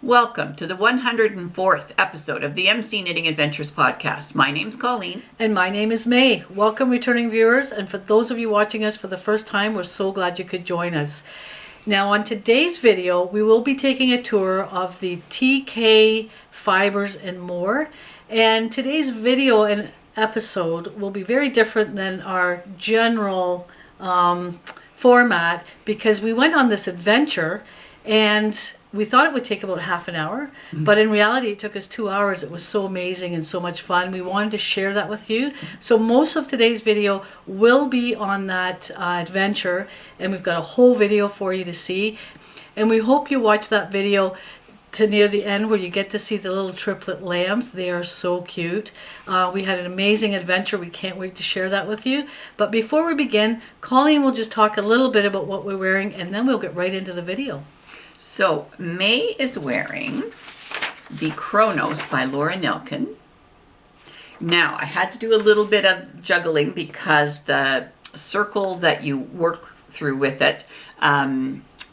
Welcome to the 104th episode of the MC Knitting Adventures podcast. My name's Colleen. And my name is May. Welcome, returning viewers. And for those of you watching us for the first time, we're so glad you could join us. Now, on today's video, we will be taking a tour of the T&K Fibres and more. And today's video and episode will be very different than our general format, because we went on this adventure and we thought it would take about half an hour, but in reality it took us 2 hours. It was so amazing and so much fun. We wanted to share that with you. So most of today's video will be on that adventure, and we've got a whole video for you to see. And we hope you watch that video to near the end, where you get to see the little triplet lambs. They are so cute. We had an amazing adventure. We can't wait to share that with you. But before we begin, Colleen will just talk a little bit about what we're wearing, and then we'll get right into the video. So May is wearing the Chronos by Laura Nelkin. Now, I had to do a little bit of juggling because the circle that you work through with it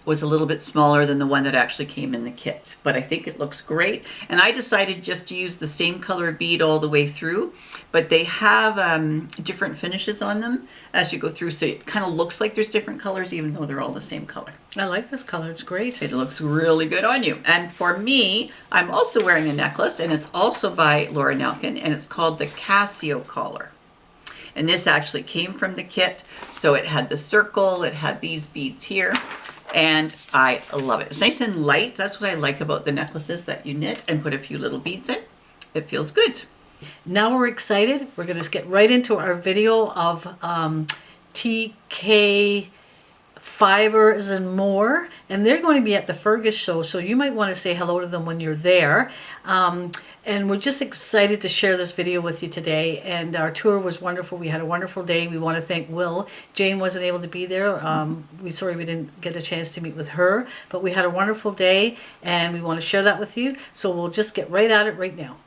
was a little bit smaller than the one that actually came in the kit. But I think it looks great. And I decided just to use the same color bead all the way through. But they have different finishes on them as you go through. So it kind of looks like there's different colors even though they're all the same color. I like this color. It's great. It looks really good on you. And for me, I'm also wearing a necklace, and it's also by Laura Nelkin, and it's called the Casio collar. And this actually came from the kit. So it had the circle, it had these beads here. And I love it. It's nice and light. That's what I like about the necklaces that you knit and put a few little beads in. It feels good. Now we're excited. We're going to get right into our video of T&K Fibres and more. And they're going to be at the Fergus show, so you might want to say hello to them when you're there. And we're just excited to share this video with you today. And our tour was wonderful. We had a wonderful day. We want to thank Will. Jane wasn't able to be there. We're sorry we didn't get a chance to meet with her. But we had a wonderful day, and we want to share that with you. So we'll just get right at it right now.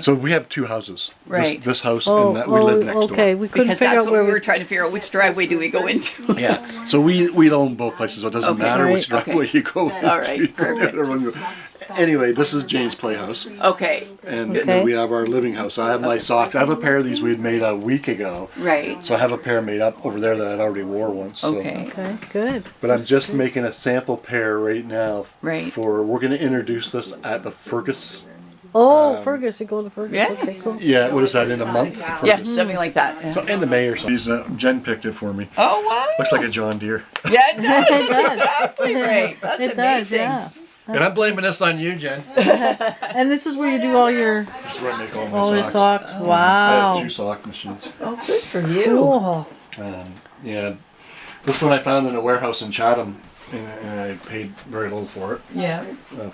So we have two houses. Right. This house and that we live next door. Okay, we couldn't Because figure that's out what where we were trying to figure out, which driveway do we go into? Yeah. So we own both places, so it doesn't Okay. matter Right. which driveway you go into. All right, perfect. Anyway, this is Jane's playhouse. Okay, And Okay. then we have our living house. I have my socks. I have a pair of these we had made a week ago. right. So I have a pair made up over there that I'd already wore once. So. Okay, Okay, good. But I'm just making a sample pair right now. Right. We're going to introduce this at the Fergus. Oh, Fergus, you go to Fergus. yeah. Okay, cool. Yeah, what is that, in a month? Yes, something like that. Yeah. So end of May or something. These, Jen picked it for me. Oh, wow. Looks like a John Deere. Yeah, it does. It does. Exactly right. That's It amazing. does, yeah. And I'm blaming this on you, Jen. And this is where you do all your This is where I make all my socks. I have Wow. 2 sock machines. Oh, good for you. Cool. Yeah, this one I found in a warehouse in Chatham, and I paid very little for it, Yeah.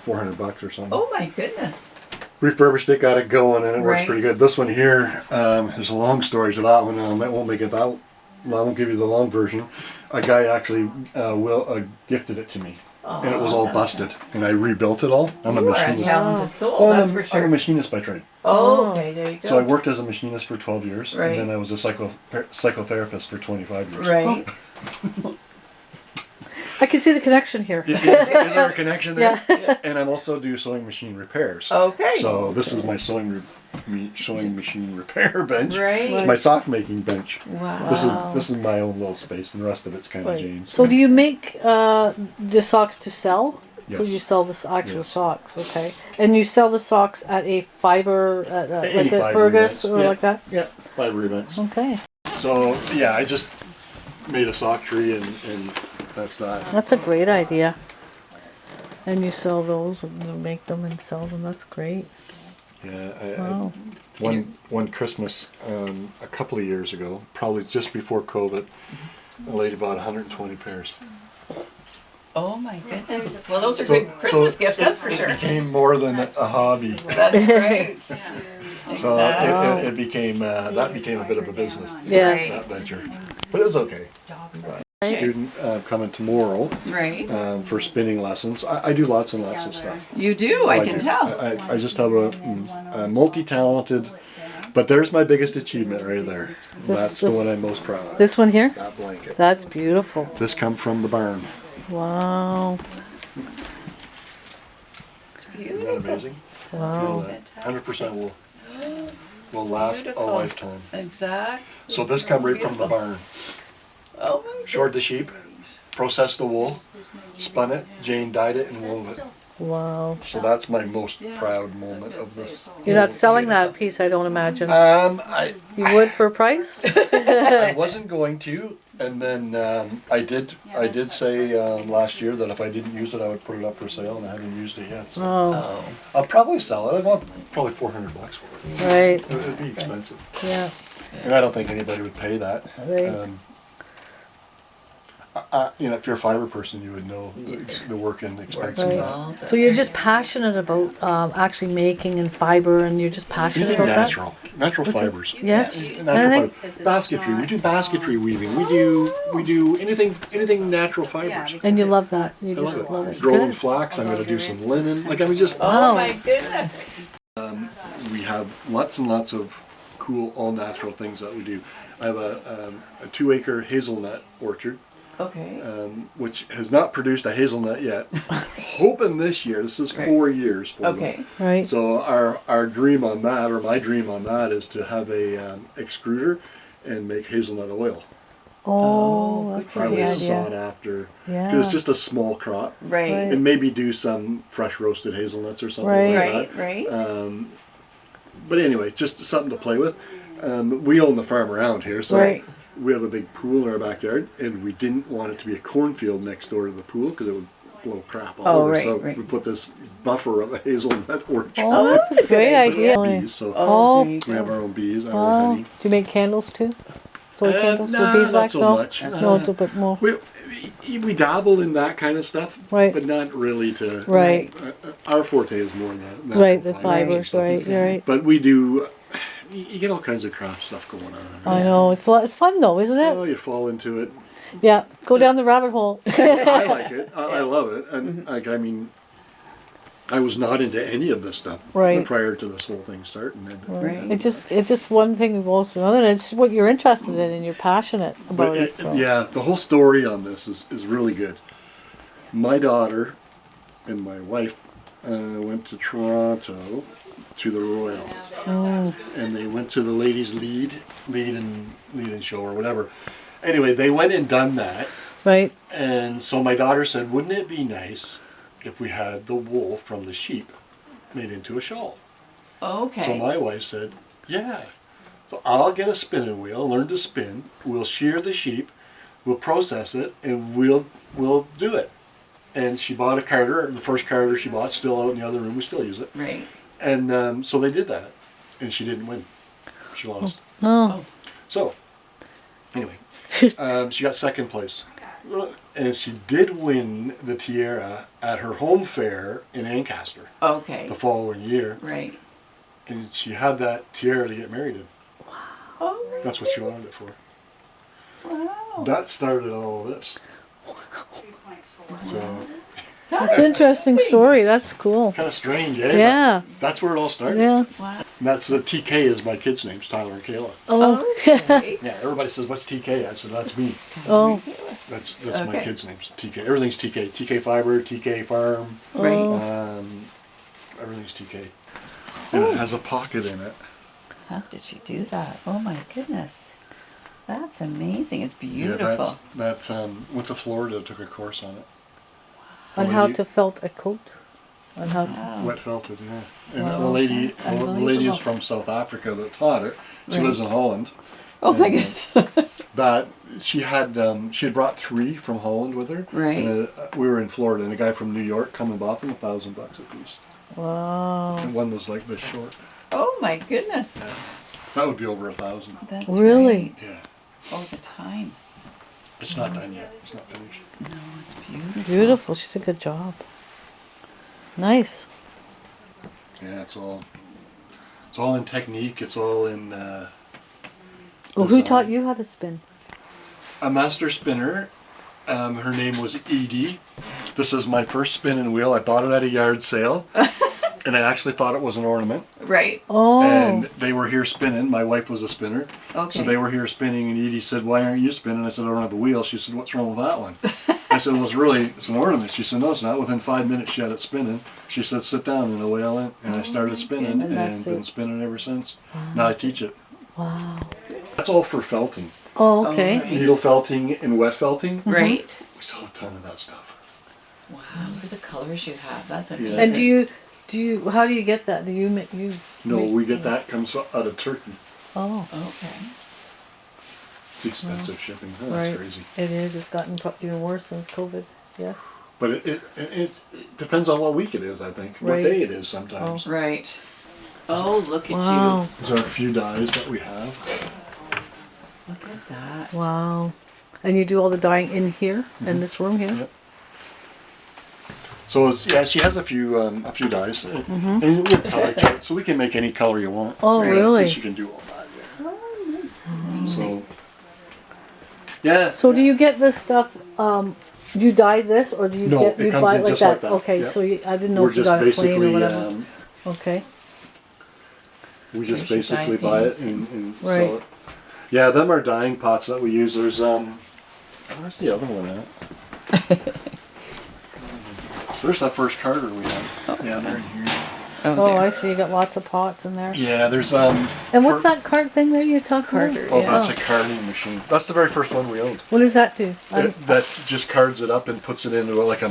$400 or something. Oh, my goodness. Refurbished it, got it going, and it works Right. pretty good. This one here, there's a long story to that one. I won't make it that. I won't give you the long version. A guy actually gifted it to me. and it was all busted, and I rebuilt it all. I'm a You are a machinist. talented soul, Well, that's I'm for I'm a sure. machinist by trade. Oh, okay, there you go. So I worked as a machinist for 12 years, Right. and then I was a psychotherapist for 25 years. Right. I can see the connection here. Is there a connection there? Yeah. And I'm also do sewing machine repairs. Okay. So this is my sewing machine repair bench. Right. It's my sock making bench. Wow. This is my own little space, and the rest of it's kind of Right. Jane's. So do you make the socks to sell? So Yes. you sell the actual Yes. socks, okay? And you sell the socks at a fiber, Any like a fiber Fergus events. or Yeah. like that? Yeah, fiber events. Okay, So yeah, I just made a sock tree, and that's that. that's a great idea. And you sell those, and you make them and sell them. That's great. Yeah, Wow. one Christmas a couple of years ago, probably just before COVID, a lady bought 120 pairs. Oh my goodness. Well, those are So- good Christmas so gifts, that's for It sure. became more than a hobby. That's great. So Exactly. it became that became a bit of a business. Yeah. Right. That venture, but it was okay. Student coming tomorrow Right. for spinning lessons. I do lots and lots of stuff. You do, I can tell. I just have a multi-talented, but there's my biggest achievement right there. That's the this- one I'm most proud of. This one here? That blanket. That's beautiful. This come from the barn. Wow. It's Isn't that beautiful. amazing? Wow. 100% will last a Beautiful. lifetime. Exactly. So this come right from the barn. Oh my Shored the sheep, processed the wool, spun it, Jane dyed it, and wove it. Wow. So that's my most proud moment of this. You're not selling that piece, I don't imagine. I You would for a price? I wasn't going to, and then I did say last year that if I didn't use it, I would put it up for sale, and I haven't used it yet. So Oh, Oh. I'll probably sell it. I want probably $400 for it. right. It'd be expensive, Yeah. and I don't think anybody would pay that. Right. If you're a fiber person, you would know the work and expense of Right. that. Well, So you're just passionate about actually making and fiber, and you're just passionate Anything about natural fibers. Yes. Natural Anything? fibers. Basketry. We do basketry weaving. We do anything natural fibers. And you love that. You I just love love it. it. Growing Good. flax. I'm going to do some linen. Like I mean, just Oh Wow. my goodness. we have lots and lots of cool all natural things that we do. I have a 2-acre hazelnut orchard, Okay. which has not produced a hazelnut yet. Hoping this year. This is 4 years for them. Okay. Right. So our dream on that, or my dream on that, is to have a extruder and make hazelnut oil. Oh, that's a Highly good sought idea. after. Yeah. Because it's just a small crop. Right. Right. And maybe do some fresh roasted hazelnuts or something Right. like that. Right. Right. But anyway, just something to play with. We own the farm around here, so Right. we have a big pool in our backyard, and we didn't want it to be a cornfield next door to the pool because it would blow crap all Oh, over. right, So right. we put this buffer of a hazelnut orchard. Oh, that's a that's a great good idea. Bees, so Oh. there you we have go. our own bees, our own Wow. honey. Do you make candles too? Soy candles nah, with not beeswax? so No? much. No, it's a bit more. We dabble in that kind of stuff, Right. but not really to. Right. Our forte is more the natural Right, the fibers and fibers, stuff. right, you're right. But we do. You get all kinds of craft stuff going on. I know, it's fun though, isn't Oh, it? you fall into it. Yeah, go down the rabbit hole. I like it. I love it. And like, I mean, I was not into any of this stuff Right. prior to this whole thing starting. And, Right. It's just one thing involves another, and it's what you're interested in and you're passionate about But it. So. yeah, the whole story on this is really good. My daughter and my wife went to Toronto to the Royals, and they went to the ladies' lead and show or whatever. Anyway, they went and done that, Right. and so my daughter said, "Wouldn't it be nice if we had the wool from the sheep made into a shawl?" Okay. So my wife said, "Yeah." So I'll get a spinning wheel, learn to spin. We'll shear the sheep, we'll process it, and we'll do it. And she bought a carder. The first carder she bought, still out in the other room. We still use it. Right. And so they did that, and she didn't win. She lost. Oh, So anyway, she got second place, and she did win the tiara at her home fair in Ancaster Okay. the following year, Right. and she had that tiara to get married in. Oh. That's what she wanted it for. Wow. That started all of this. So That's an interesting story. That's cool. Kind of strange, eh? Yeah. But that's where it all started. Yeah. Wow. And that's TK is my kids' names, Tyler and Kayla. Oh. Okay. Yeah, everybody says, what's TK? I said, that's me. Oh. That's my Okay. kids' names, TK. Everything's TK. TK Fiber, TK Farm, Right. everything's TK. And it has a pocket in it. How did she do that? Oh my goodness. That's amazing. It's Yeah, beautiful. that's went to Florida, took a course on it. On The how lady- to felt a coat. On how to. Wow. Wet felted, yeah. And Wow, the lady that's is unbelievable. from South Africa that taught it. She Right. lives in Holland. Oh my And, goodness. That she had brought 3 from Holland with her. Right. And we were in Florida, and a guy from New York come and bought them $1,000 a piece. Wow. And one was like this short. Oh my goodness. That would be over 1,000. That's Really? right. Yeah. All the time. It's not done yet. It's not finished. No, it's beautiful. Beautiful. She did a good job. Nice. Yeah, it's all in technique. It's all in Well, who design. taught you how to spin? A master spinner. Her name was Edie. This is my first spinning wheel. I bought it at a yard sale. And I actually thought it was an ornament. Right. Oh. And they were here spinning. My wife was a spinner. Okay. So they were here spinning, and Edie said, "Why aren't you spinning?" I said, "I don't have a wheel." She said, "What's wrong with that one?" I said, "Well, it's an ornament." She said, "No, it's not." Within 5 minutes, she had it spinning. She said, "Sit down," and away I went. And I started spinning, goodness. and That's been it. spinning ever since. Now I teach it. Wow. That's all for felting. Oh, okay. Right. Needle felting and wet felting. Right. We sell a ton of that stuff. Wow. Look at the colors you have. That's amazing. And how do you get that? Do you make you? No, make- we get that comes out of Turkey. Oh, Okay. It's expensive shipping. Oh, right. That's crazy. It is. It's gotten even worse since COVID. Yes. But it depends on what week it is, I think. Right. What day it is sometimes. Right. Oh, look at Wow. These are a few dyes that we have. you. Look at that. Wow. And you do all the dyeing in here, in this room here? Yep. So she has a few dyes, and we have color chart, so we can make any color you want. Oh, Right. really? She can do all that. Yeah. So yeah. So do you get this stuff, do you dye this, or do you No, get, it you comes buy in it like just that? like that, Okay, yeah. so I didn't know We're if you just got it plain or basically whatever. Okay. we just There's your dye basically buy it paints. and Right. sell it. Yeah, them are dyeing pots that we use. There's where's the other one at? There's that first Carter we had. Yeah, they're in here. Oh, there. I see. You got lots of pots in there. Yeah, there's And what's that cart thing there you're talking about? Carter, Oh, yeah. that's a carding machine. That's the very first one we owned. What does that do? That just cards it up and puts it into like a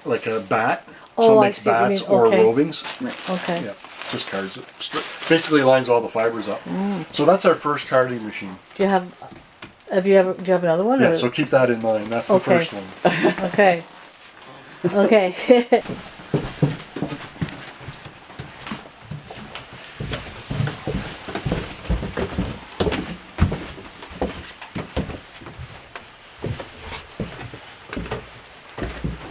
like a bat. Oh, So it I makes see what you bats mean. or Okay. rovings. Okay. Yeah, just cards it. Basically lines all the fibers up. So that's our first carding machine. Do you have another one? Yeah, or? so keep that in mind. That's the Okay. first one. Okay. Okay.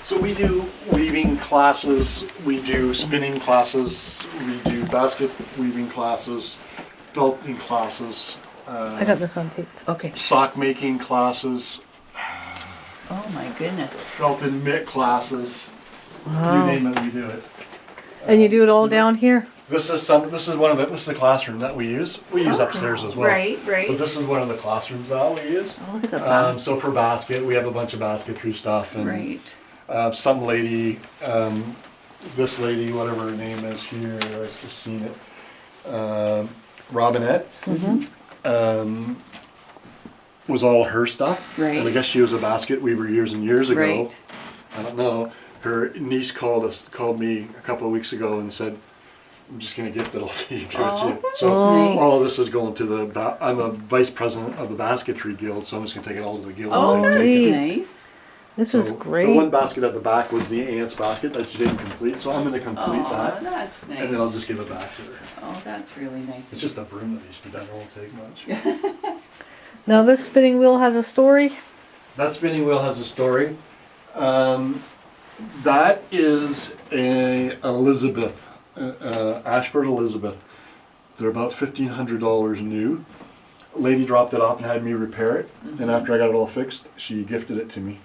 So we do weaving classes, we do spinning classes, we do basket weaving classes, felting classes, I got this on tape. Okay. sock making classes, Oh my goodness. felted mitt classes. Wow. You name it, we do it. And you do it all down here? This is the classroom that we use. We use upstairs as well. Right, right. But this is one of the classrooms that we use. Oh, look at the basket. So for basket, we have a bunch of basketry stuff, and Right. some lady, this lady, whatever her name is here, I've just seen it, Robinette, was all her stuff. Right. And I guess she was a basket weaver years and years ago. Right. I don't know. Her niece called me a couple of weeks ago and said, "I'm just going to gift it all to you." Give it to Oh, you." that's So nice. all of this is going to I'm a vice president of the basketry guild, so I'm just going to take it all to the guild. Oh, and say, that's "Take it." neat. nice. This is So great. The one basket at the back was the aunt's basket that she didn't complete, so I'm going to complete Oh, that, that's nice. and then I'll just give it back to her. Oh, that's really nice. It's just a broom that needs to be done. It won't take much. Now this spinning wheel has a story. That spinning wheel has a story. That is a Elizabeth, Ashford Elizabeth. They're about $1,500 new. A lady dropped it off and had me repair it, and after I got it all fixed, she gifted it to me.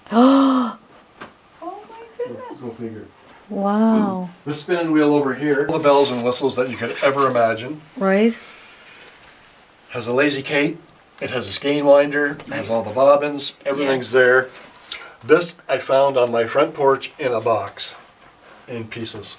figure. Wow. This spinning wheel over here, all the bells and whistles that you could ever imagine. Right? Has a lazy Kate, it has a skein winder, it has all the bobbins, everything's there. This I found on my front porch in a box, in pieces.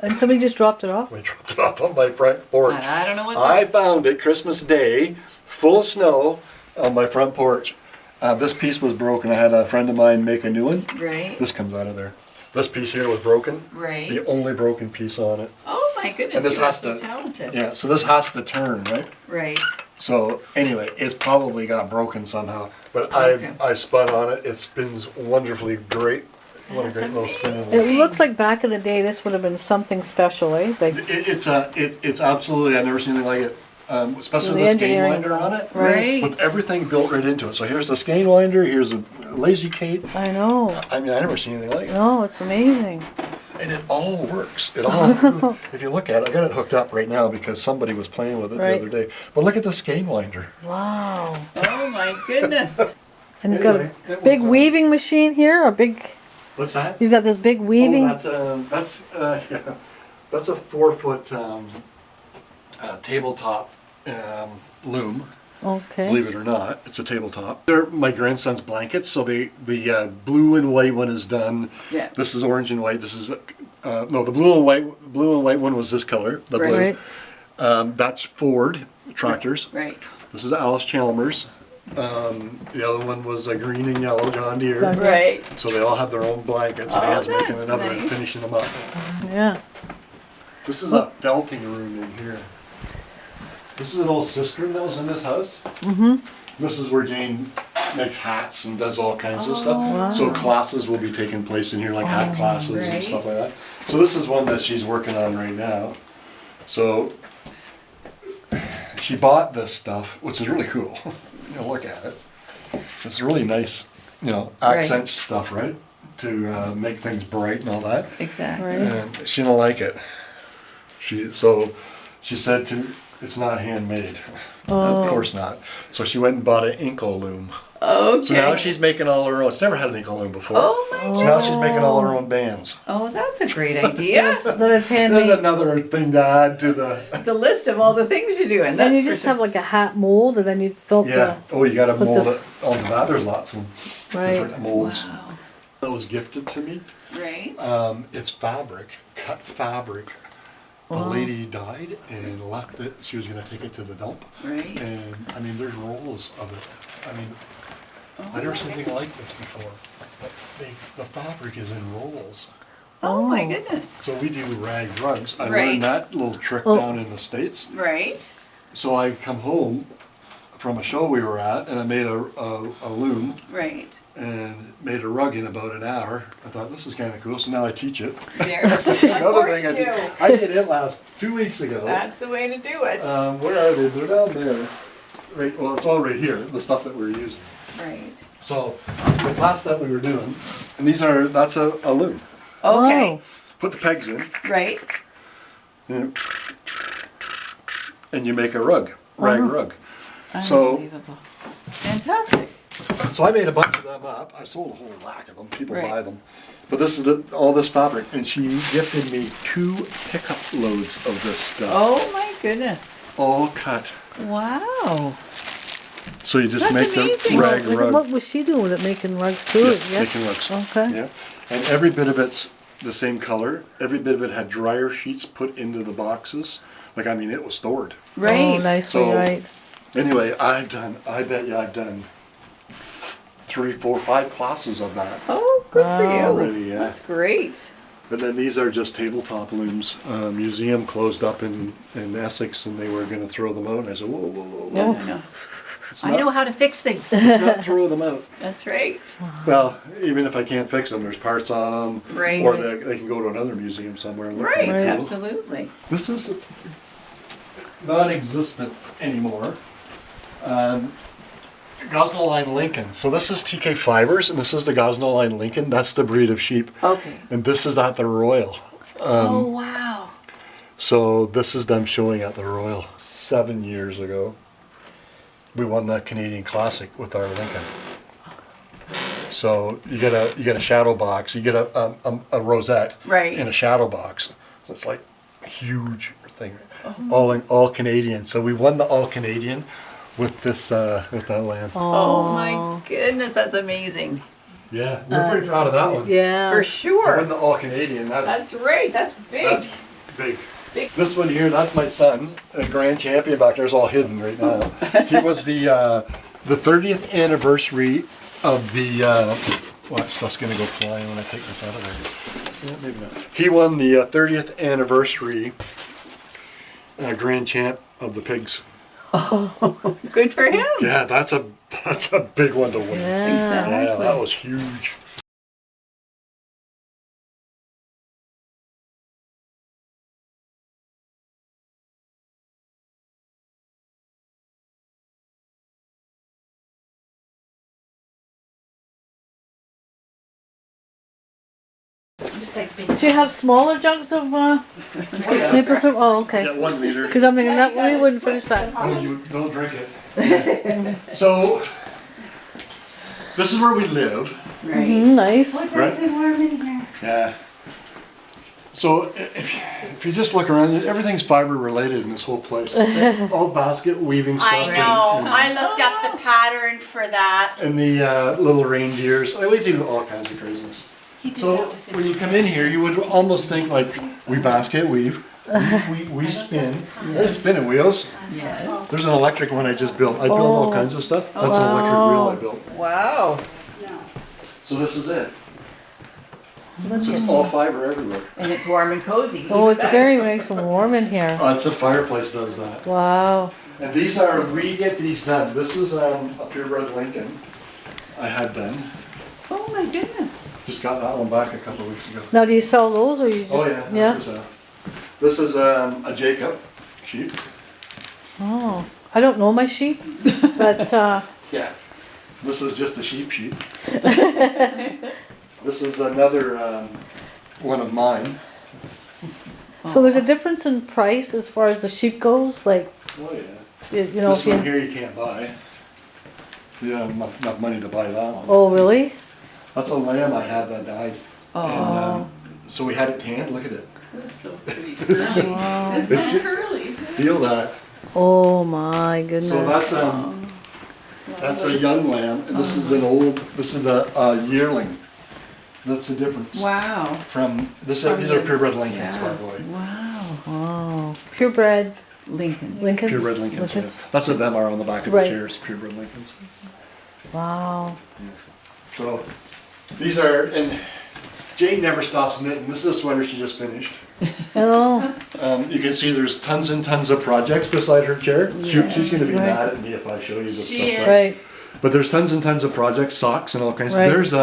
And somebody just dropped it off? We dropped it off on my front porch. I don't know what I that found it Christmas Day, full of snow, on my front porch. This piece was broken. I had a friend of mine make a new one. is. Right. This comes out of there. This piece here was broken. Right. The only broken piece on it. Oh my goodness, And this you are has so to- talented. Yeah, so this has to turn, right? Right. So anyway, it's probably got broken somehow. But Okay. I spun on it. It spins wonderfully great. What a That's great little spinning It wheel. looks like back in the day this would have been something special, eh? Like, It's absolutely, I've never seen anything like it. Especially The with the skein engineering. winder on it. Right. With everything built right into it. So here's the skein winder, here's a lazy Kate. I know. I mean, I never seen anything like it. No, it's amazing. And it all works. It all, if you look at it, I got it hooked up right now because somebody was playing with it Right. the other day. But look at the skein winder. Wow. Oh my goodness. And you've got Anyway, a it big was, weaving machine here, a big, What's that? you've got this big weaving. Oh, yeah. That's a 4-foot tabletop loom. Okay. Believe it or not, it's a tabletop. They're my grandson's blankets. So the blue and white one is done. Yeah. This is orange and white. This is no, the blue and white one was this color, the blue. Right. That's Ford tractors. Right. This is Alice Chalmers. The other one was a green and yellow John Deere. John Deere. Right. So they all have their own blankets. And Oh, Anne's making that's another and nice. finishing them up. Yeah. This is a belting room in here. This is an old cistern that was in this house. Mm-hmm. This is where Jane makes hats and does all kinds of Oh, stuff. wow. So classes will be taking place in here, like hat classes and Right. stuff like that. So this is one that she's working on right now. So she bought this stuff, which is really cool. You know, look at it. It's really nice, you know, accent stuff, right? To make things bright and all that. Exactly. Right. And she don't like it. She said it's not handmade. Oh. Of course not. So she went and bought an Inco loom. Okay. So now she's making all her own. She's never had an Inco loom before. Oh my So now she's making all her own bands. Oh, that's a great idea. Then it's There's handmade. another thing to add to the. The list of all the things you're doing. Then you that's just for have like a hat mold and then you fill Yeah. Oh, you got to Put mold the- it onto that. There's lots of Right. different molds. Wow. That was gifted to me. Right. It's fabric, cut fabric. A Wow. lady died and left it. She was going to take it to the dump. Right. And I mean, there's rolls of it. I mean, Oh, I never seen anything like this before. The fabric is in rolls. Oh my Oh. goodness. So we do rag rugs. I Right. learned that little trick Oh. down in the States. Right. So I come home from a show we were at and I made a loom Right. and made a rug in about an hour. I thought this is kind of cool, so now I teach it. There. Another thing Of course I did it 2 weeks ago. That's the way to do it. Where are they? They're down there. Right. Well, it's all right here. The stuff that we're using. Right. So the class that we were doing, and that's a loom. Okay. Wow. Put the pegs in, Right. and you make a rug, rag Wow. rug. So, Unbelievable. Fantastic. so I made a bunch of them up. I sold a whole rack of them. People Right. buy them. But this is all this fabric, and she gifted me 2 pickup loads of this stuff, Oh my goodness. all cut. Wow. So you just That's make amazing. the rag What rug. was she doing with it? Making rugs too? Yeah, making rugs. Okay. Yeah, and every bit of it's the same color. Every bit of it had dryer sheets put into the boxes. Like, I mean, it was stored. Right. Oh, nicely, So- right. Anyway, I bet you I've done 3, 4, 5 classes of that Oh, good for you. already, yeah. That's great. And then these are just tabletop looms. Museum closed up in Essex and they were going to throw them out. And I said, whoa, whoa, whoa, whoa. No, no, no. It's I not- know how to fix things. not throw them out. That's right. Well, even if I can't fix them, there's parts on them. Right. Or they can go to another museum somewhere and look Right. at it. Absolutely. This is non-existent anymore. Gosnell Line Lincoln. So this is T&K Fibres, and this is the Gosnell Line Lincoln. That's the breed of sheep. Okay. And this is at the Royal. Oh, wow. So this is them showing at the Royal 7 years ago. We won that Canadian Classic with our Lincoln. So you get a shadow box. You get a rosette Right. in a shadow box. So it's like a huge thing, all Canadian. So we won the all Canadian with that lamp. Oh my goodness, that's amazing. Yeah, We're pretty proud of that one. Yeah. For to sure. win the all Canadian. That's right. That's big. That's big. Big. This one here, that's my son, a grand champion back there. It's all hidden right now. He was the 30th anniversary of the. Watch, that's gonna go flying when I take this out of there. Yeah, maybe not. He won the 30th anniversary grand champ of the pigs. Good for him. Yeah, that's a big one to win. Yeah. Yeah, that was huge. Do you have smaller jugs of maple syrup? Oh, okay. Yeah, 1 liter. Because I'm thinking that we wouldn't finish that. Oh, you don't drink it. So, this is where we live. Right. Nice. Right? warm in here. Yeah. So if you just look around, everything's fiber related in this whole place. All basket weaving stuff. I know. I looked up the pattern for that. And the little reindeers. We do all kinds of craziness. So when you come in here, you would almost think like we basket weave, we spin. There's spinning wheels. Yes. There's an electric one I just built. I built all kinds of stuff. That's an electric wheel I built. Wow. So this is it. So it's all fiber everywhere. And it's warm and cozy. Oh, it's very nice and warm in here. It's the fireplace does that. Wow. And we get these done. This is a purebred Lincoln I had done. Oh my goodness. Just got that one back a couple of weeks ago. Now, do you sell those or you just? Oh yeah. Yeah. This is a Jacob sheep. Oh, I don't know my sheep, but Yeah. This is just a sheep. This is another one of mine. so there's a difference in price as far as the sheep goes. Like, Oh yeah. you know, This if you. one here you can't buy. You have enough money to buy that one. Oh, really? That's a lamb I had that died. Oh. And, so we had it tanned. Look at it. That's so pretty. It's It's so curly. Feel that. Oh my goodness. So that's a young lamb, and this is an old. This is a yearling. That's the difference. Wow. From this. From These are the- purebred Lincolns, yeah. by the way. Wow. Oh, purebred Lincoln. Lincolns. Purebred Lincolns. Yeah. Lincolns. That's what them are on the back of Right. the chairs. Purebred Lincolns. Wow. So these are, and Jane never stops knitting. This is a sweater she just finished. Oh, You can see there's tons and tons of projects beside her chair. She's going to be Right. mad at me if I show you this She stuff. is. but- right. But there's tons and tons of projects, socks and all kinds. Right. There's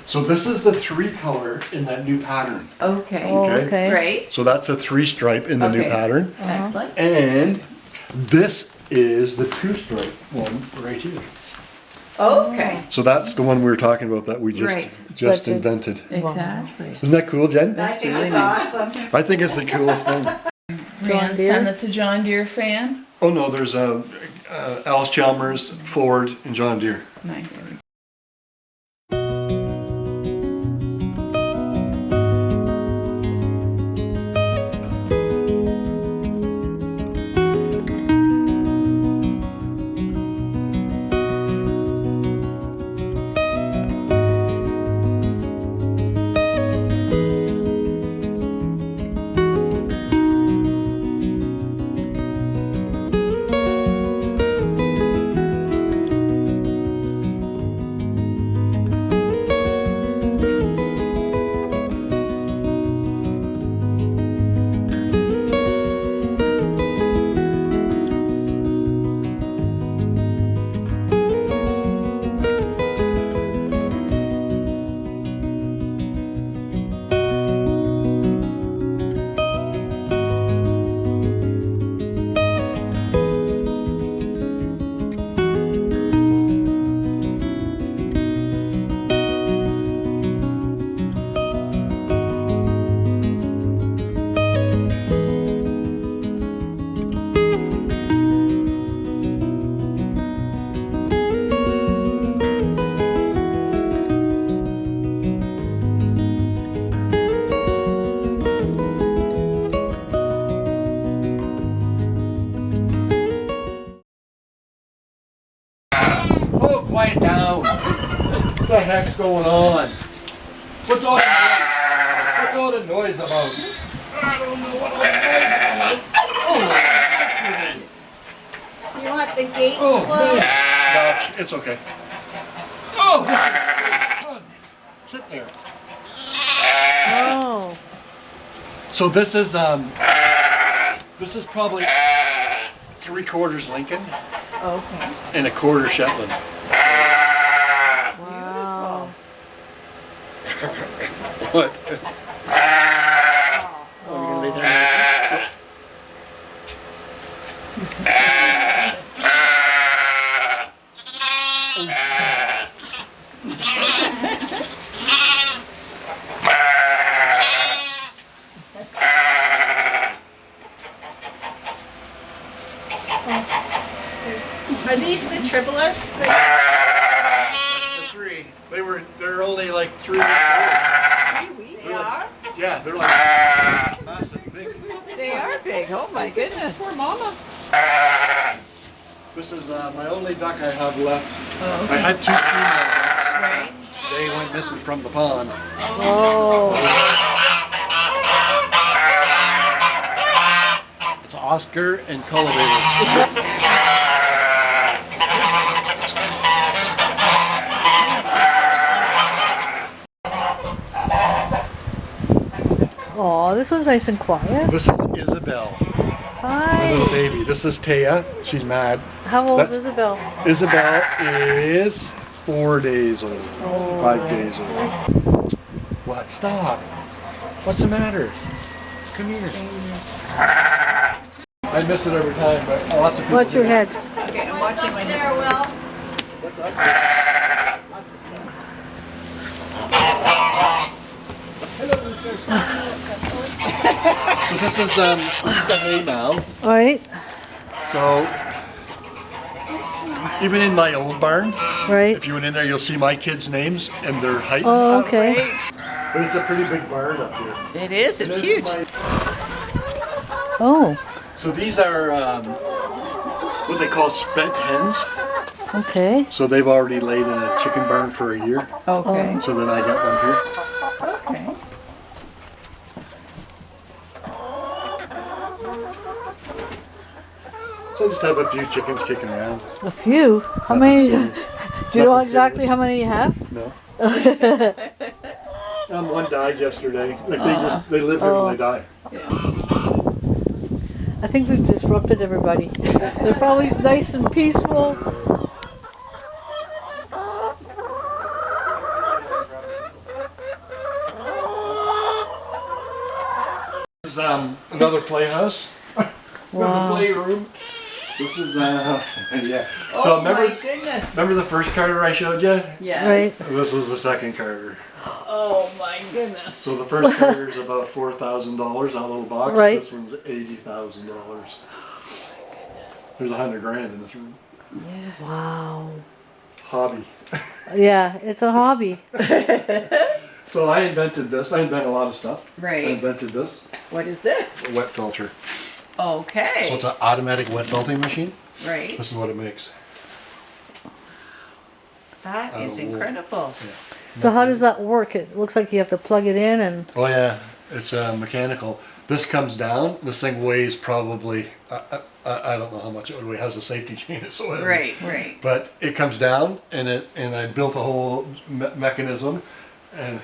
so this is the 3-color in that new pattern. Okay. Oh, Okay. okay. Great. So that's a 3-stripe in the new Okay. pattern. Excellent. And this is the 2-stripe one right here. Okay. So that's the one we were talking about that we Right. just Gotcha. invented. Exactly. Isn't that cool, Jen? That's think really it's nice. awesome. I think it's the coolest thing. John Deere? Grandson that's a John Deere fan. Oh no, there's Alice Chalmers, Ford, and John Deere. Nice. quiet down. What the heck's going on? What's all the noise about? I don't know what all the noise is about. Do you want the gate Oh, closed? man. No, it's okay. Oh, this is fun. Sit there. Oh. So this is probably 3/4 Lincoln Okay. and 1/4 Shetland. Wow. What? Oh, you're gonna lay down there? Are these the triplets? That's the 3. They're only like 3 weeks old. They are? Yeah, they're like massive, big. They are big. Oh my goodness. Poor mama. This is my only duck I have left. Oh, I had 2 female Right. ducks. They went missing from the pond. Oh. It's Oscar and Cultivator. Oh, this one's nice and quiet. This is Isabel, my little Hi. baby. This is Taya. She's mad. How old is That's- Isabel? Isabel is 4 days old. 5 days old. What? Stop. What's the matter? Come here. I miss it every time, but lots of people Watch your do. head. Okay, I'm watching my There, Will. What's up? So this is the hay mound. All right. So even in my old barn, Right. if you went in there, you'll see my kids' names and their heights. Oh, okay. But it's a pretty big barn up here. It is. It's And huge. this is Oh, So these are what they call spent hens. okay. So they've already laid in a chicken barn for a year. Okay. So then I got one here. Okay. So I just have a few chickens kicking around. A few. How many? Nothing Do you know nothing exactly serious. how many you have? No. One died yesterday. Like they live here when they die. I think we've disrupted everybody. They're probably nice and peaceful. This is another playhouse. Another playroom. This is yeah. So Oh my remember goodness. the first Carter I showed you? Yeah. Right. This was the second Carter. Oh my goodness. So the first Carter is about $4,000, that little box. Right. This one's $80,000. There's $100,000 in this room. Wow. Hobby. Yeah, it's a hobby. So I invented this. I invent a lot of stuff. I Right. invented this, What is this? a wet filter. So Okay. it's an automatic wet filtering machine. Right. This is what it makes. That is wool. incredible. So how does that work? It looks like you have to plug it in and Oh yeah, it's mechanical. This comes down. This thing weighs probably I don't know how much it would weigh. It has a safety chain. It's so heavy. Right. Right. But it comes down, and I built a whole mechanism, and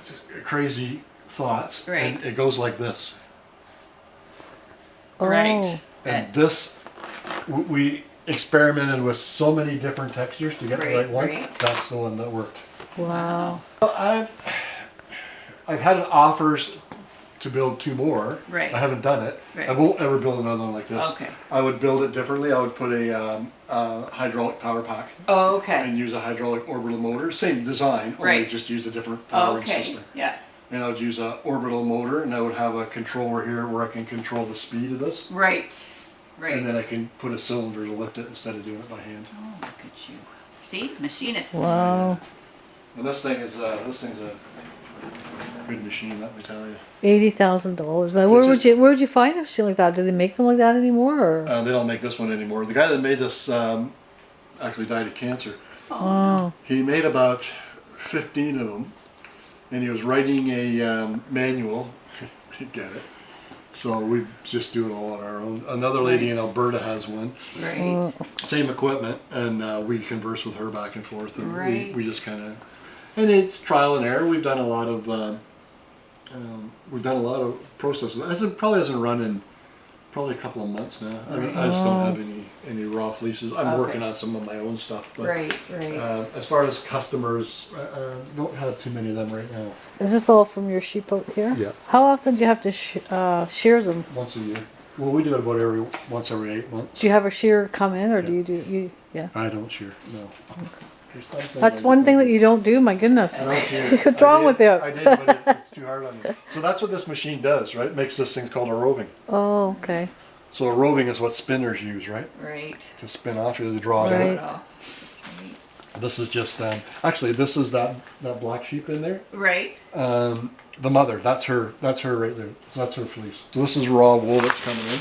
just crazy thoughts. Right. And it goes like this. Right. Oh. And this, we experimented with so many different textures to get the Right, right one. right. That's the one that worked. Wow. I've had offers to build 2 more. Right. I haven't done it. Right. I won't ever build another one like this. Okay. I would build it differently. I would put a hydraulic power pack Oh, okay. and use a hydraulic orbital motor. Same design, only Right. just use a different powering Okay. system. Yeah. And I would use a orbital motor, and I would have a controller here where I can control the speed of this. Right. Right. And then I can put a cylinder to lift it instead of doing it by hand. Oh, look at you. See, machinist. Wow. And this thing's a good machine, let me tell you. $80,000. Now, where would you find a machine like that? Do they make them like that anymore? Or? They don't make this one anymore. The guy that made this actually died of cancer. Oh, He made about 15 of them, and he was writing a manual. You get it. So we just do it all on our own. Another lady in Alberta has one. Right. Same equipment, and we converse with her back and forth, and Right. we just kind of, and it's trial and error. We've done a lot of processes. It probably hasn't run in probably a couple of months now. I mean, I just don't have any raw fleeces. I'm working on some of my own stuff, but Right. Right. as far as customers, don't have too many of them right now. is this all from your sheep out here? Yeah. How often do you have to shear them? Once a year. Well, we do it about once every 8 months. Do you have a shearer come in, or do you do you? Yeah. I don't shear. No. There's something That's I one just thing don't that you don't do. My goodness. I don't shear. What's wrong with you? I did, but it's too hard on me. So that's what this machine does, right? It makes this thing called a roving. Oh, okay. So a roving is what spinners use, right? Right. To spin off, you draw it Right. out. That's right. This is just, actually this is that black sheep in there. Right. The mother, that's her right there. So that's her fleece. So this is raw wool that's coming in.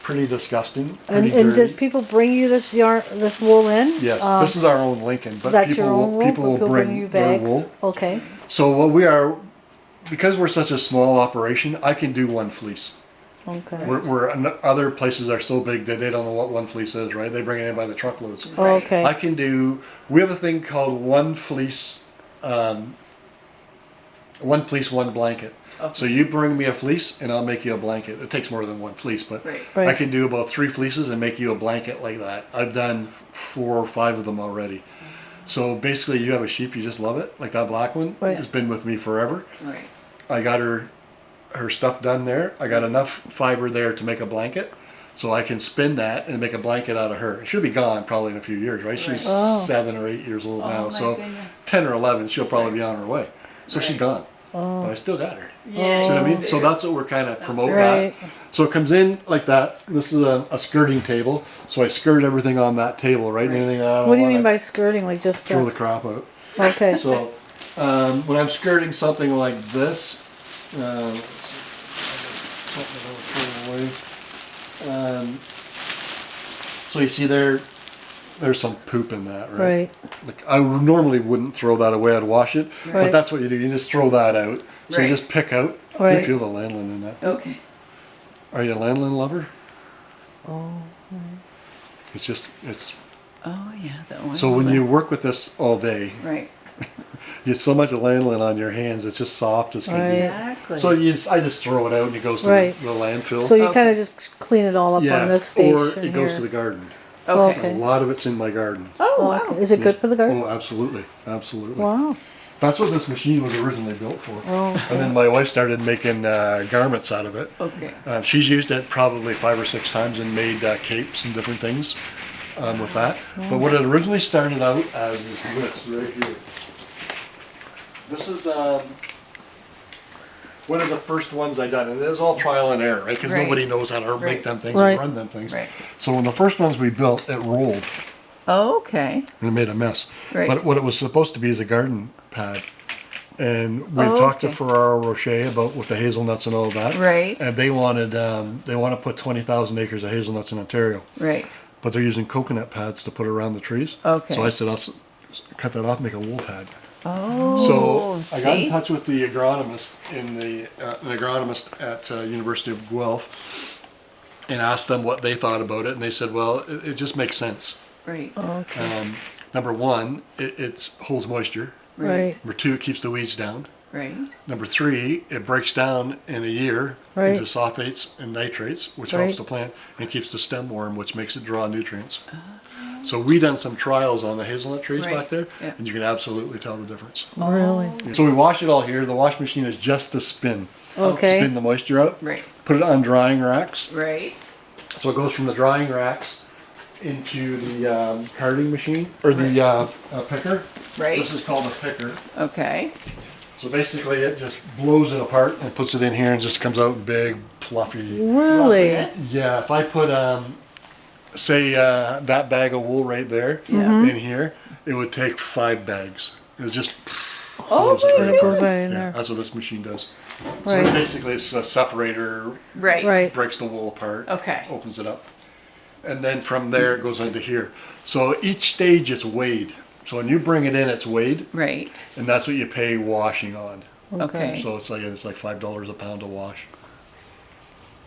Pretty disgusting. Pretty And dirty. does people bring you this this wool in? Yes, this is our own Lincoln, but That's people your own will, wool. people will bring you their bags. wool. Okay. So what we are, because we're such a small operation, I can do one fleece. Okay. Other places are so big that they don't know what one fleece is, right? They bring it in by the truckloads. Oh, okay. I can do, we have a thing called one fleece, one blanket. Okay. So you bring me a fleece and I'll make you a blanket. It takes more than one fleece, but Right. Right. I can do about 3 fleeces and make you a blanket like that. I've done 4 or 5 of them already. So basically you have a sheep, you just love it, like that black one. Right. It's been with me forever. Right. I got her stuff done there. I got enough fiber there to make a blanket. So I can spin that and make a blanket out of her. She'll be gone probably in a few years, right? She's Oh. 7 or 8 years old now. my So goodness. 10 or 11, she'll probably be on her way. So she's Right. gone. Oh. But I still got her. Yeah. See what I mean? So that's what we're kind of promoting Right. that. So it comes in like that. This is a skirting table. So I skirt everything on that table, right? Right. Anything I don't What do you wanna mean by skirting? Like just throw the crap out. okay. So when I'm skirting something like this, so you see there's some poop in that, right? Right. Like I normally wouldn't throw that away. I'd wash it, Right. but that's what you do. You just throw that out. So Right. you just pick out. Right. You feel the lanolin in that. Okay. Are you a lanolin lover? Oh. It's Oh yeah, that one. so when you work with this all day, Right. you get so much lanolin on your hands. It's just soft as can Right. be. Exactly. So I just throw it out and it goes to Right. the landfill. So you Okay. kind of just clean it all up on this station or it goes here. to the garden. okay. Okay. A lot of it's in my garden. Oh Oh, wow. okay. Is it good for the garden? Oh, absolutely, absolutely. Wow. That's what this machine was originally built for. Oh. And then my wife started making garments out of it. Okay. She's used it probably 5 or 6 times and made capes and different things with that. But what it originally started out as is this right here. This is one of the first ones I done, and it was all trial and error, right? Because Right. nobody knows how to make Right. them things Right. and run them things. Right. So when the first ones we built, it rolled Okay. and it made a mess. Right. But what it was supposed to be is a garden pad. And we Oh, talked to okay. Ferraro Rocher about with the hazelnuts and all that. Right. And they want to put 20,000 acres of hazelnuts in Ontario, Right. but they're using coconut pads to put around the trees. Okay. So I said, I'll cut that off, make a wool pad. Oh. So I got in see? touch with the agronomist an agronomist at University of Guelph, and asked them what they thought about it, and they said, well, it just makes sense. Right. Okay. Number one, it holds moisture. Right. Number two, it keeps the weeds down. Right. Number three, it breaks down in a year Right. into sulfates and nitrates, which Right. helps the plant and keeps the stem warm, which makes it draw nutrients. So we done some trials on the hazelnut trees Right. back there, Yeah. and you can absolutely tell the difference. Really? So we wash it all here. The wash machine is just to spin. Okay. Spin the moisture out. Right. Put it on drying racks. Right. So it goes from the drying racks into the carding machine, or the picker. Right. This is called a picker. Okay. So basically it just blows it apart and puts it in here and just comes out big, fluffy. Really? Yes. Yeah, if I put, say, that bag of wool right there Yeah. in here, it would take 5 bags. It was just Oh blows it And right it goes apart. right in Yeah, there. that's what this machine does. So Right. basically it's a separator, Right. Right. breaks the wool apart, Okay. opens it up. And then from there it goes into here. So each stage is weighed. So when you bring it in, it's weighed, Right. and that's what you pay washing on. Okay. So it's like $5 a pound to wash.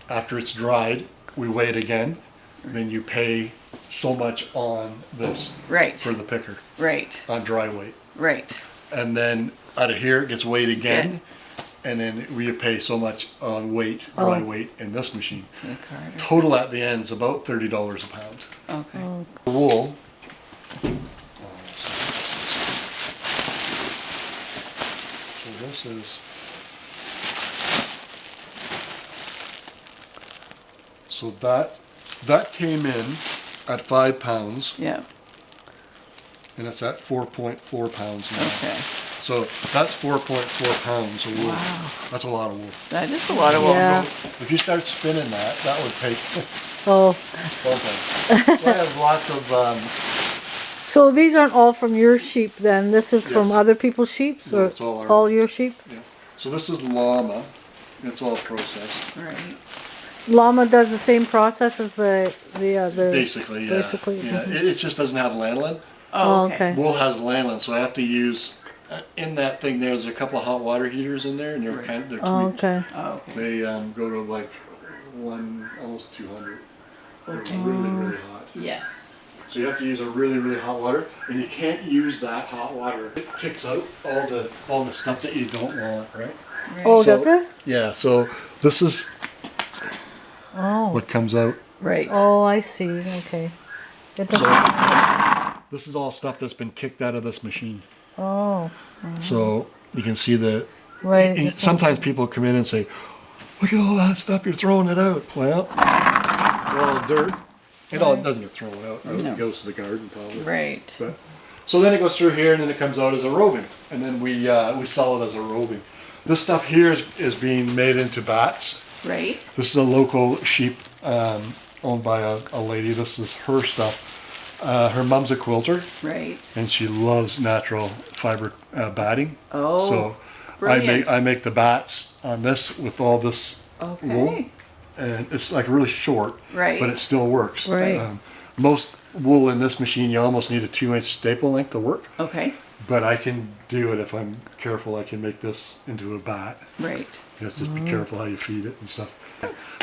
After it's dried, we weigh it again. Then you pay so much on this Right. for the picker Right. on dry weight, Right. and then out of here it gets weighed again, Good. and then we pay so much on weight, dry weight in this machine. To the Carter. Total at the end is about $30 a pound. Okay. Wool. So this is. So that came in at 5 pounds, Yeah. and it's at 4.4 pounds now. Okay. So that's 4.4 pounds of wool. Wow. That's a lot of wool. That is a lot of wool. Yeah. If you start spinning that would take Oh, something. So I have lots of, so these aren't all from your sheep then? This is from Yes. other people's sheep, No, or it's all our- all your sheep? yeah. So this is llama. It's all processed. Right. Llama does the same process as the Basically, yeah. basically, Yeah. It just doesn't have lanolin. Oh, okay. Wool has lanolin, so I have to use, in that thing there's a couple of hot water heaters in there, and they're they're Oh, tweaked. okay. Oh, okay. They go to like almost 200. They're really, really hot. Yes. So you have to use a really, really hot water, and you can't use that hot water. It kicks out all the stuff that you don't want, right? Oh, So- does it? Yeah. So this is Oh. what comes out. Right. Oh, I see. Okay. It doesn't. This is all stuff that's been kicked out of this machine. Oh, So you can see that. right. And sometimes people come in and say, "Look at all that stuff, you're throwing it out." Well, it's all dirt. It all doesn't get thrown out. No. It goes to the garden probably. Right. But, so then it goes through here, and then it comes out as a roving, and then we sell it as a roving. This stuff here is being made into bats. Right. This is a local sheep owned by a lady. This is her stuff. Her mom's a quilter, Right. and she loves natural fiber batting. Oh. So brilliant. I make the bats on this with all this wool, Okay. and it's like really short, Right. but it still works. Right. Most wool in this machine, you almost need a 2-inch staple length to work, Okay. but I can do it if I'm careful. I can make this into a bat. Right. You have to just be careful how you feed it and stuff.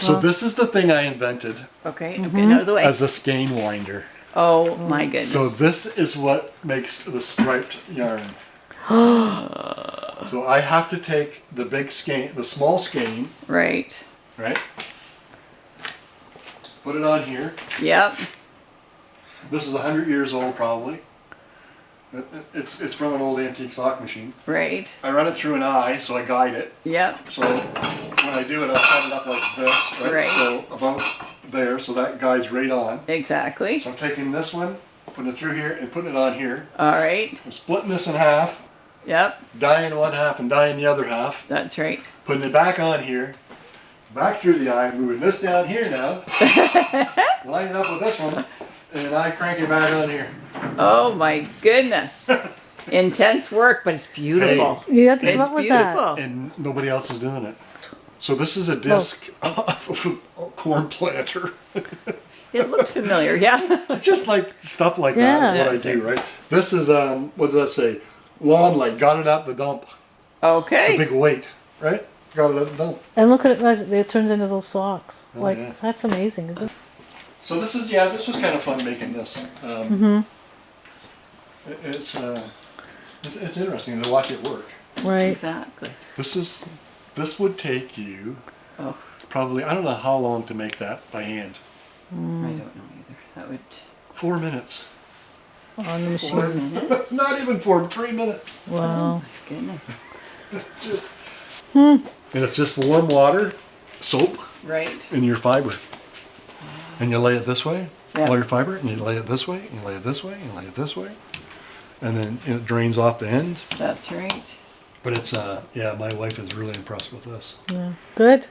So this is the thing I invented Okay. I'm getting out of the way. as a skein winder. Oh my goodness. So this is what makes the striped yarn. So I have to take the big skein, the small skein, Right. right? Put it on here. Yep. This is 100 years old probably. It's from an old antique sock machine. Right. I run it through an eye, so I guide it. Yep. So when I do it, I set it up like this, right? Right. So about there, so that guides right on. Exactly. So I'm taking this one, putting it through here, and putting it on here. All right. I'm splitting this in half, Yep. dyeing one half and dyeing the other half, That's right. putting it back on here, back through the eye, moving this down here now, line it up with this one, and I crank it back on here. Oh my goodness. Intense work, but it's beautiful. You have to It's come up with that. beautiful. And nobody else is doing it. So this is a disc of a corn planter. It looked familiar, yeah. Just like stuff like Yeah. that is what I do, right? This is, what does that say? Lawn light, got it out the dump. A Okay. big weight, right? Got it out the dump. And look at it as it turns into those socks. Oh, Like, yeah. that's amazing, isn't it? So this is, this was kind of fun making this. It's interesting to watch it work. Right. Exactly. This would take you Oh, probably, I don't know how long to make that by hand. I don't know either. That would 4 minutes. On the 4 machine. minutes. Not even 3 minutes. Wow. Goodness. Just, and it's just warm water, soap, Right. and your fiber. And you lay it this way, Yeah. all your fiber, and you lay it this way, and you lay it this way, and you lay it this way. And then it drains off the end. That's right. But it's, my wife is really impressed with this. Yeah. Good.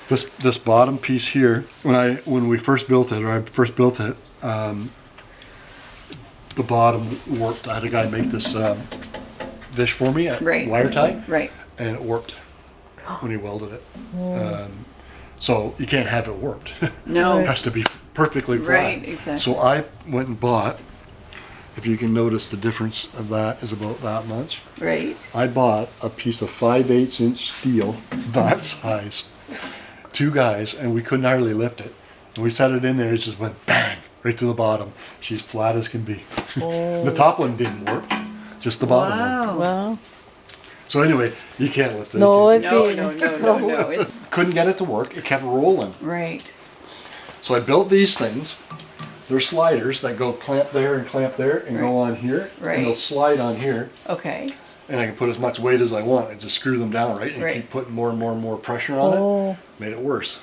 This bottom piece here, when we first built it, or I first built it, the bottom warped. I had a guy make this dish for me at Right. wire tie, Right. and it warped when he welded it. So you can't have it warped. No. It has to be perfectly flat. Right, exactly. So I went and bought if you can notice the difference of that is about that much. Right. I bought a piece of 5/8 inch steel, that size, 2 guys, and we couldn't hardly lift it. And we set it in there, it just went bang, right to the bottom. She's flat as can be. The top one didn't work, just the bottom one. Wow. Well, So anyway, you can't lift it. no, You it'd No, be. no, no, no, no. It's couldn't get it to work, it kept rolling. right. So I built these things. They're sliders that go clamp there and go on here. Right. And they'll slide on here. Okay. And I can put as much weight as I want and just screw them down, right? And Right. keep putting more and more and more pressure on Oh. it. Made it worse.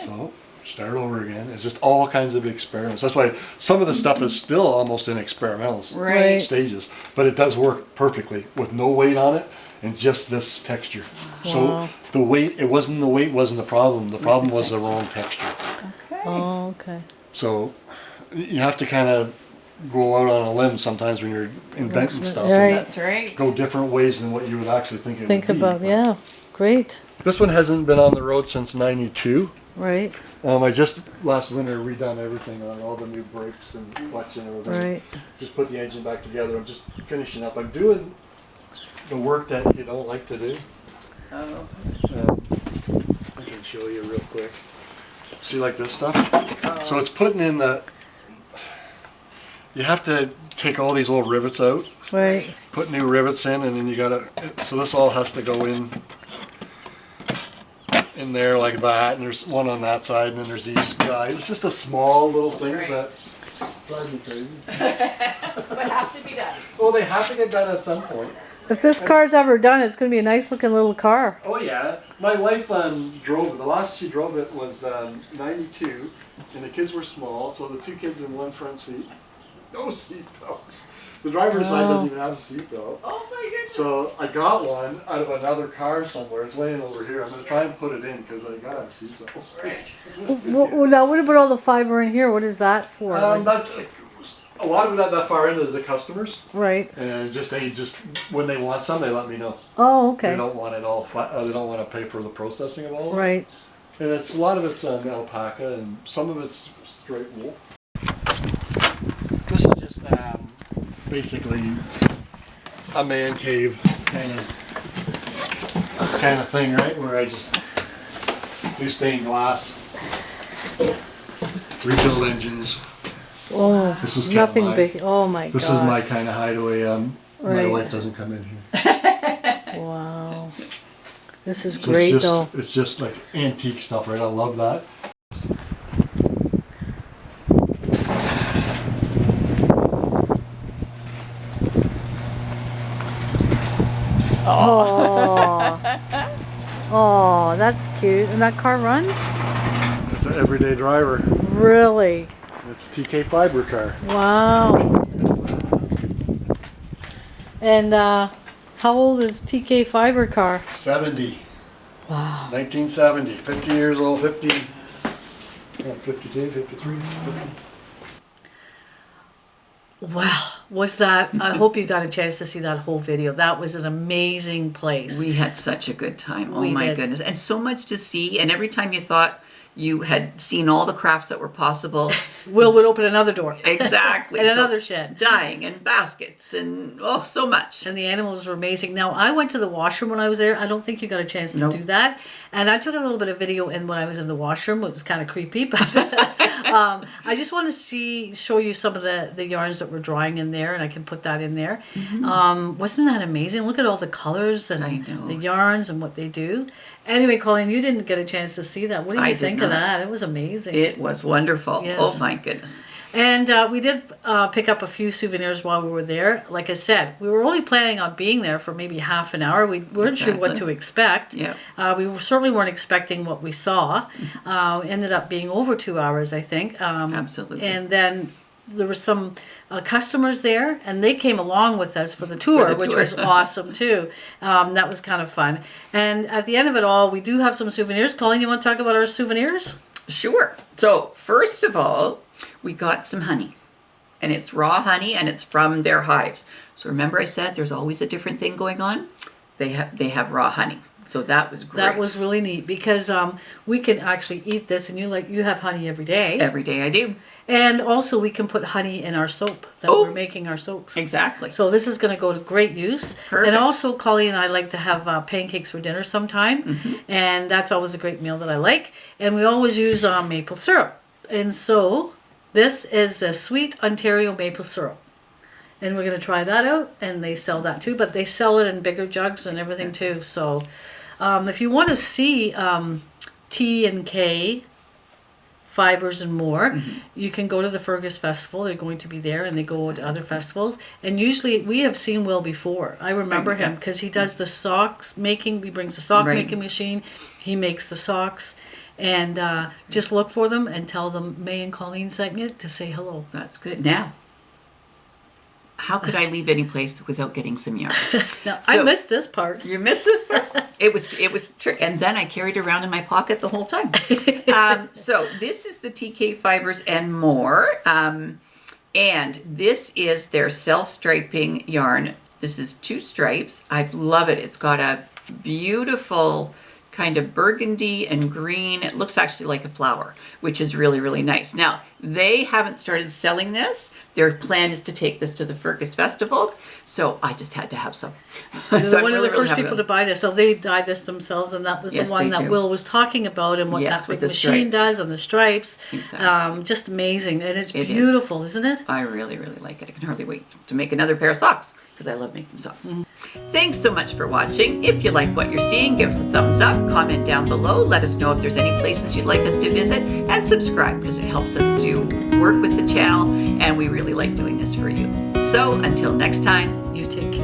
So start over again. It's just all kinds of experiments. That's why some of the stuff is still almost in experimental Right. stages. But it does work perfectly with no weight on it and just this texture. So Wow. the weight wasn't the problem. The problem was the wrong texture. Okay. Oh, okay. So you have to kind of go out on a limb sometimes when you're inventing stuff. Right. And That's right. go different ways than what you would actually think it Think would be. about, yeah. Great. This one hasn't been on the road since '92. Right, I just last winter redone everything on all the new brakes and clutch and everything. right. Just put the engine back together. I'm just finishing up. I'm doing the work that you don't like to do. Oh. I can show you real quick. See, like this stuff? So it's putting in the... You have to take all these little rivets out, Right. put new rivets in, and then you gotta... So this all has to go in there like that, and there's one on that side, and then there's these guys. It's just a small little things that drive me crazy. But have to be done. Well, they have to get done at some point. If this car's ever done, it's going to be a nice looking little car. Oh yeah, my wife drove it. The last she drove it was '92, and the kids were small, so the 2 kids in one front seat, no seat belts. The driver's side doesn't even have a seat belt. Oh my goodness. So I got one out of another car somewhere. It's laying over here. I'm gonna try and put it in because I gotta have a seat belt. Right. Well, now, what about all the fiber in here? What is that for? That's a lot of it that far in is the customers, Right. and they just when they want some, they let me know. Oh, They okay. don't want it all. They don't want to pay for the processing of all of it. Right. And it's a lot of it's alpaca, and some of it's straight wool. This is just basically a man cave kind of thing, right? Where I just do stained glass, rebuild engines. Oh, This is nothing my- big. Oh my god. This is my kind of hideaway. My Right. wife doesn't come in here. Wow. This is So great it's just, though. It's just like antique stuff, right? I love that. Oh. Oh, that's cute. And that car runs? It's an everyday driver. Really? It's T&K Fibre car. Wow. And how old is T&K Fibre car? 70. Wow. 1970. 50 years old. 52, 53, 50. Well, was that, I hope you got a chance to see that whole video. That was an amazing place. We had such a good time. Oh We my did. goodness. And so much to see. And every time you thought you had seen all the crafts that were possible. Will would open another door. Exactly. And So another shed. Dyeing and baskets and oh, so much. And the animals were amazing. Now, I went to the washroom when I was there. I don't think you got a chance to Nope. do that. And I took a little bit of video in when I was in the washroom. It was kind of creepy, but I just want to show you some of the yarns that we're drawing in there, and I can put that in there. Wasn't that amazing? Look at all the colors and I know. the yarns and what they do. Anyway, Colleen, you didn't get a chance to see that. What do you I did think of not. that? It was amazing. It was wonderful. Yes. Oh my goodness. And we did pick up a few souvenirs while we were there. Like I said, we were only planning on being there for maybe half an hour. We weren't sure what to Exactly. expect. Yeah. We certainly weren't expecting what we saw. Ended up being over 2 hours, I think. Absolutely. And then there were some customers there, and they came along with us for the tour, the which tour. was awesome too. That was kind of fun. And at the end of it all, we do have some souvenirs. Colleen, you want to talk about our souvenirs? Sure. So first of all, we got some honey. And it's raw honey and it's from their hives. So remember I said there's always a different thing going on? They have raw honey. So that was great. That was really neat because we can actually eat this, and you have honey every day. Every day I do. And also we can put honey in our soap that Oh. we're making our soaps. Exactly. So this is going to go to great use. Perfect. And also Colleen and I like to have pancakes for dinner sometime. Mm-hmm. And that's always a great meal that I like. And we always use maple syrup. And so this is the Sweet Ontario maple syrup. And we're going to try that out. And they sell that too. But they sell it in bigger jugs and everything too. So if you want to see T&K Fibres and more, you can go to the Fergus Festival. They're going to be there, and they go to other festivals. And usually we have seen Will before. I remember him because he does the socks making. He brings the sock making machine. He makes the socks. And just look for them and tell them May and Colleen sent you to say hello. That's good. Now, how could I leave any place without getting some yarn? Now, I So- missed this part. You missed this part. It was trick, and then I carried it around in my pocket the whole time. So this is the TK Fibres and more, and this is their self-striping yarn. This is 2 stripes. I love it. It's got a beautiful kind of burgundy and green. It looks actually like a flower, which is really, really nice. Now, they haven't started selling this. Their plan is to take this to the Fergus Festival, so I just had to have some. You're So I'm one of really, the really first happy people with to buy this. So they dyed this themselves, and that was Yes, the one they that do. Will was talking about, and what Yes, that with big the machine stripes. does, and the stripes. Exactly. Just amazing, and it's It is. beautiful, isn't it? I really, really like it. I can hardly wait to make another pair of socks because I love making socks. Thanks so much for watching. If you like what you're seeing, give us a thumbs up, comment down below, let us know if there's any places you'd like us to visit, and subscribe because it helps us to work with the channel, and we really like doing this for you. So until next time, You take care.